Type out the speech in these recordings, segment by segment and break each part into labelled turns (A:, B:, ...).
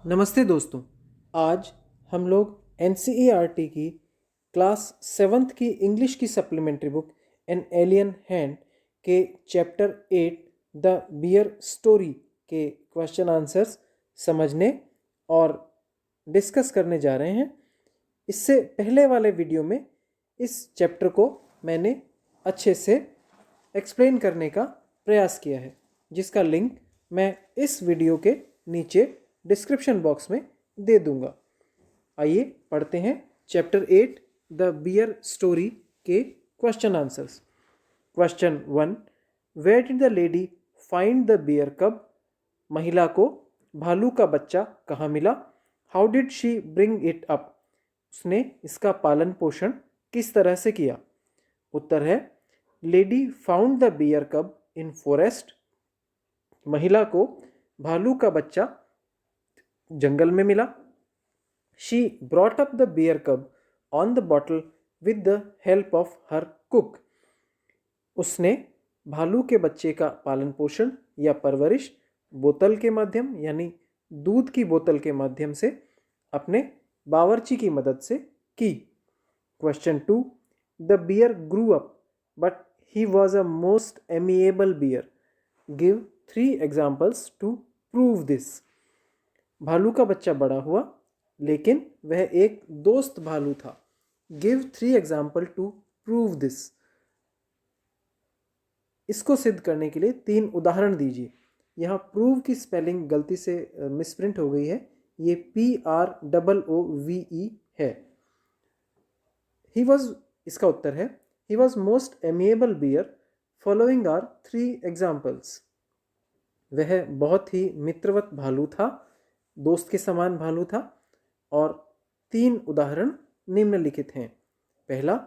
A: नमस्ते दोस्तों। आज हम लोग एन की क्लास 7th की इंग्लिश की supplementary book an alien hand के चैप्टर 8 द बियर स्टोरी के क्वेश्चन आंसर्स समझने और डिस्कस करने जा रहे हैं। इससे पहले वाले वीडियो में इस चैप्टर को मैंने अच्छे से एक्सप्लेन करने का प्रयास किया है, जिसका लिंक मैं इस वीडियो के नीचे डिस्क्रिप्शन बॉक्स में दे दूंगा। आइए पढ़ते हैं चैप्टर 8 द बियर स्टोरी के question answers. Question 1, where did the lady find the bear cub? महिला को भालू का बच्चा कहाँ मिला? How did she bring it up? उसने इसका पालन पोषण किस तरह से किया? उत्तर है, लेडी फाउंड द बियर कब इन फॉरेस्ट। महिला को भालू का बच्चा जंगल में मिला। She brought up the bear cub on the bottle with the help of her cook. उसने भालू के बच्चे का पालन पोषण या परवरिश बोतल के माध्यम यानी दूध की बोतल के माध्यम से अपने बावर्ची की मदद से की। Question 2, the bear grew up but he was a most amiable bear. Give 3 examples to prove this. भालू का बच्चा बड़ा हुआ लेकिन वह एक दोस्त भालू था। Give 3 example to prove this. इसको सिद्ध करने के लिए 3 उदाहरण दीजिए। यहाँ प्रूव की स्पेलिंग गलती से मिसप्रिंट हो गई है, ये PROOVE है। ही वॉज, इसका उत्तर है, he was most amiable bear following are 3 examples. वह बहुत ही मित्रवत भालू था, दोस्त के समान भालू था, और 3 उदाहरण निम्नलिखित हैं। पहला,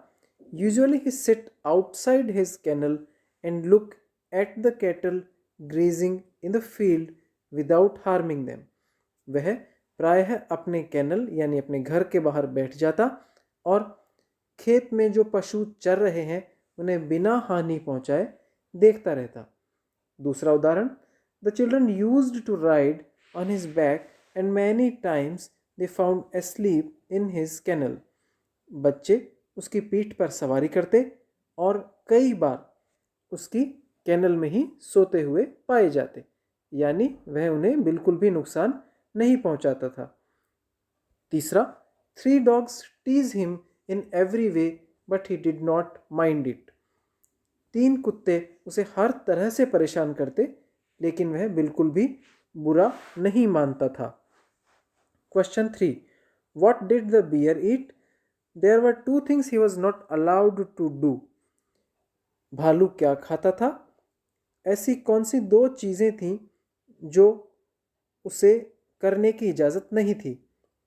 A: usually he sit outside his kennel and look at the cattle grazing in the field without harming them. वह प्रायः अपने कैनल यानी अपने घर के बाहर बैठ जाता और खेत में जो पशु चर रहे हैं उन्हें बिना हानि पहुंचाए देखता रहता। दूसरा उदाहरण, the children used to ride on his back and many times they found asleep in his kennel. बच्चे उसकी पीठ पर सवारी करते और कई बार उसकी कैनल में ही सोते हुए पाए जाते, यानी वह उन्हें बिल्कुल भी नुकसान नहीं पहुंचाता था। तीसरा, 3 dogs tease him in every way but he did not mind it. 3 कुत्ते उसे हर तरह से परेशान करते लेकिन वह बिल्कुल भी बुरा नहीं मानता था। Question 3, what did the bear eat? There were 2 things he was not allowed to do. भालू क्या खाता था? ऐसी कौन सी 2 चीज़ें थीं जो उसे करने की इजाज़त नहीं थी?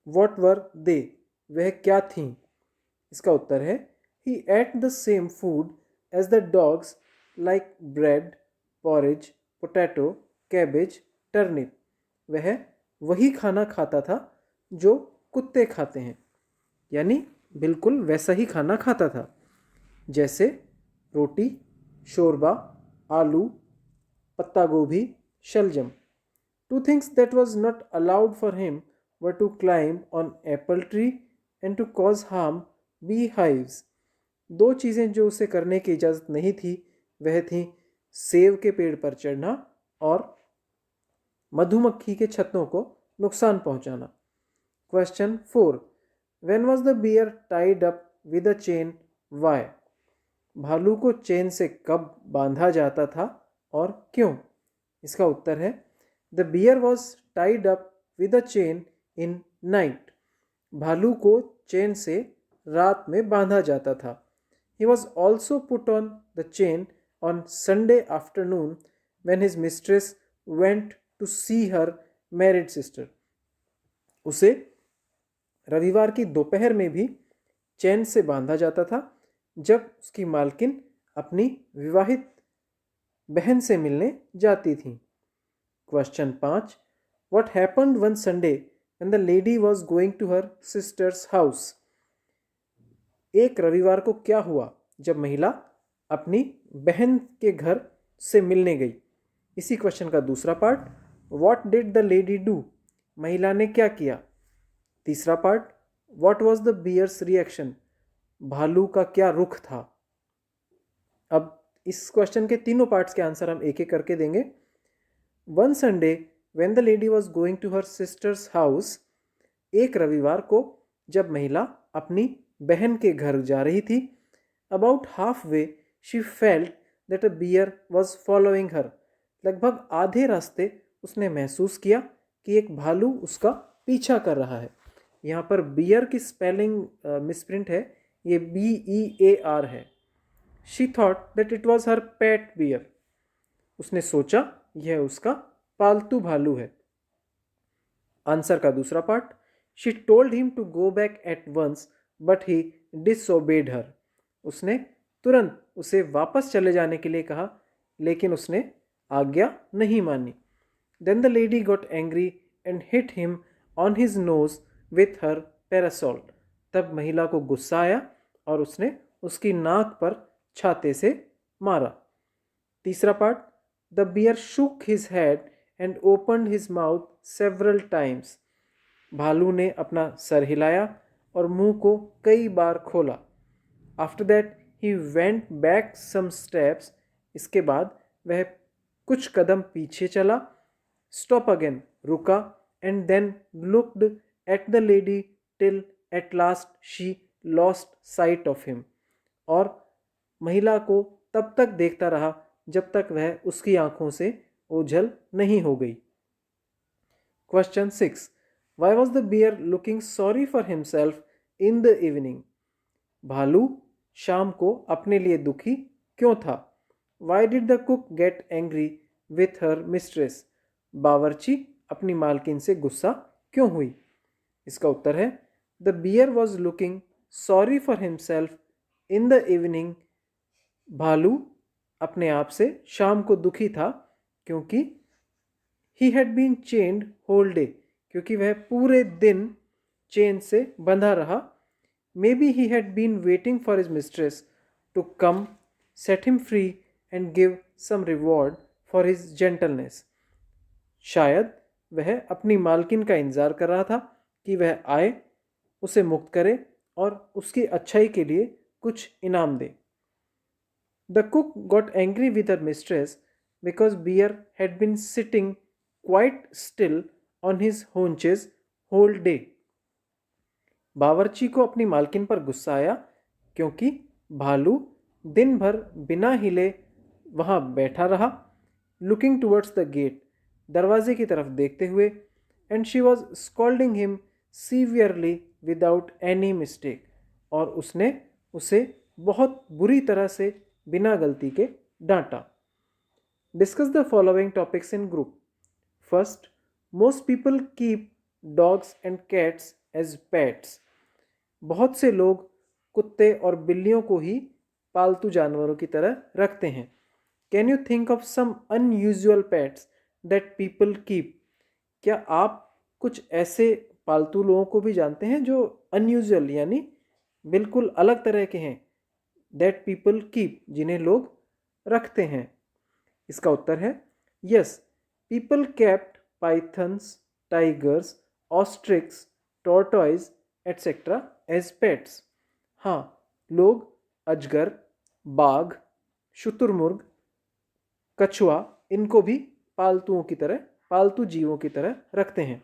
A: What were they? वह क्या थीं? इसका उत्तर है, he ate the same food as the dogs like bread, porridge, potato, cabbage, turnip. वह वही खाना खाता था जो कुत्ते खाते हैं, यानी बिल्कुल वैसा ही खाना खाता था, जैसे रोटी, शोरबा, आलू, पत्ता गोभी, शलजम। 2 things that was not allowed for him were to climb on apple tree and to cause harm beehives. 2 चीज़ें जो उसे करने की इजाज़त नहीं थी वह थी सेब के पेड़ पर चढ़ना और मधुमक्खी के छत्तों को नुकसान पहुंचाना। Question 4, when was the bear tied up with a chain? Why? भालू को चेन से कब बांधा जाता था और क्यों? इसका उत्तर है, the bear was tied up with a chain in night. भालू को चेन से रात में बांधा जाता था। He was also put on the chain on Sunday afternoon when his mistress went to see her married sister. उसे रविवार की दोपहर में भी चैन से बांधा जाता था जब उसकी मालकिन अपनी विवाहित बहन से मिलने जाती थी। Question 5, what happened one Sunday when the lady was going to her sister's house? एक रविवार को क्या हुआ जब महिला अपनी बहन के घर से मिलने गई? इसी क्वेश्चन का दूसरा part, what did the lady do? महिला ने क्या किया। तीसरा part, what was the bear's reaction, भालू का क्या रुख था। अब इस क्वेश्चन के तीनों पार्ट्स के आंसर हम एक एक करके देंगे। One Sunday when the lady was going to her sister's house, एक रविवार को जब महिला अपनी बहन के घर जा रही थी, about half way she felt that a bear was following her, लगभग आधे रास्ते उसने महसूस किया कि एक भालू उसका पीछा कर रहा है। यहाँ पर बियर की स्पेलिंग मिसप्रिंट है, ये BEAR है। She thought that it was her pet bear, उसने सोचा यह उसका पालतू भालू है। आंसर का दूसरा part, she told him to go back at once but he disobeyed her, उसने तुरंत उसे वापस चले जाने के लिए कहा लेकिन उसने आज्ञा नहीं मानी। Then the lady got angry and hit him on his nose with her parasol, तब महिला को गुस्सा आया और उसने उसकी नाक पर छाते से मारा। तीसरा part, the bear shook his head and opened his mouth several times, भालू ने अपना सर हिलाया और मुंह को कई बार खोला। After that he went back some steps, इसके बाद वह कुछ कदम पीछे चला। स्टॉप अगेन, रुका, and then looked at the lady till at last she lost sight of him, और महिला को तब तक देखता रहा जब तक वह उसकी आंखों से ओझल नहीं हो गई। Question 6, why was the bear looking sorry for himself in the evening, भालू शाम को अपने लिए दुखी क्यों था। Why did the cook get angry with her mistress, बावर्ची अपनी मालकिन से गुस्सा क्यों हुई। इसका उत्तर है, the bear was looking sorry for himself in the evening, भालू अपने आप से शाम को दुखी था क्योंकि he had been chained whole day, क्योंकि वह पूरे दिन चेन से बंधा रहा। Maybe he had been waiting for his mistress to come set him free and give some reward for his gentleness, शायद वह अपनी मालकिन का इंतजार कर रहा था कि वह आए, उसे मुक्त करे और उसकी अच्छाई के लिए कुछ इनाम दे। The cook got angry with her mistress because Bear had been sitting quite still on his haunches whole day. बावर्ची को अपनी मालकिन पर गुस्सा आया क्योंकि भालू दिन भर बिना हिले वहां बैठा रहा। Looking towards the gate, दरवाजे की तरफ देखते हुए, and she was scolding him severely without any mistake, और उसने उसे बहुत बुरी तरह से बिना गलती के डांटा। Discuss the following topics in group. First, most people keep dogs and cats as pets, बहुत से लोग कुत्ते और बिल्लियों को ही पालतू जानवरों की तरह रखते हैं। Can you think of some unusual pets that people keep, क्या आप कुछ ऐसे पालतू लोगों को भी जानते हैं जो अनयूजुअल यानी बिल्कुल अलग तरह के हैं, दैट पीपल कीप जिन्हें लोग रखते हैं। इसका उत्तर है yes, people kept pythons, tigers, ostriches, tortoise etcetera as pets. हाँ, लोग अजगर, बाघ, शुतुरमुर्ग, कछुआ, इनको भी पालतुओं की तरह, पालतू जीवों की तरह रखते हैं।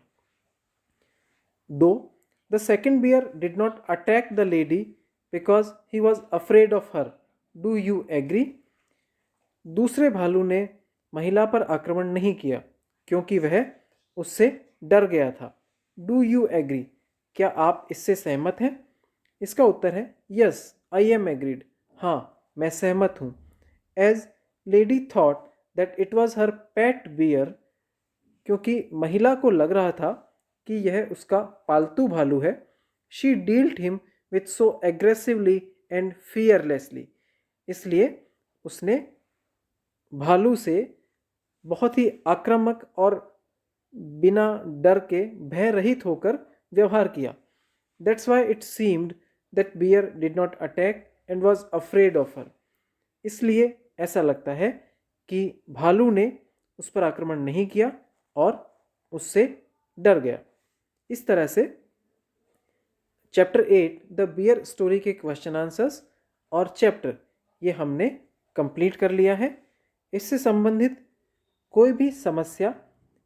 A: 2, the second bear did not attack the lady because he was afraid of her, do you agree, दूसरे भालू ने महिला पर आक्रमण नहीं किया क्योंकि वह उससे डर गया था। डू यू एग्री, क्या आप इससे सहमत हैं। इसका उत्तर है यस, आई एम एग्रीड, हाँ मैं सहमत हूँ। As lady thought that it was her pet bear, क्योंकि महिला को लग रहा था कि यह उसका पालतू भालू है। She dealt him with so aggressively and fearlessly, इसलिए उसने भालू से बहुत ही आक्रामक और बिना डर के भय रहित होकर व्यवहार किया। That's why it seemed that bear did not attack and was afraid of her, इसलिए ऐसा लगता है कि भालू ने उस पर आक्रमण नहीं किया और उससे डर गया। इस तरह से चैप्टर 8 द बियर स्टोरी के क्वेश्चन आंसर्स और चैप्टर ये हमने कंप्लीट कर लिया है। इससे संबंधित कोई भी समस्या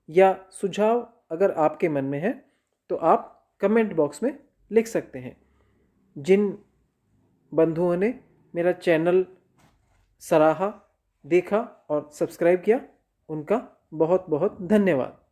A: या सुझाव अगर आपके मन में है तो आप कमेंट बॉक्स में लिख सकते हैं। जिन बंधुओं ने मेरा चैनल सराहा, देखा और सब्सक्राइब किया, उनका बहुत बहुत धन्यवाद।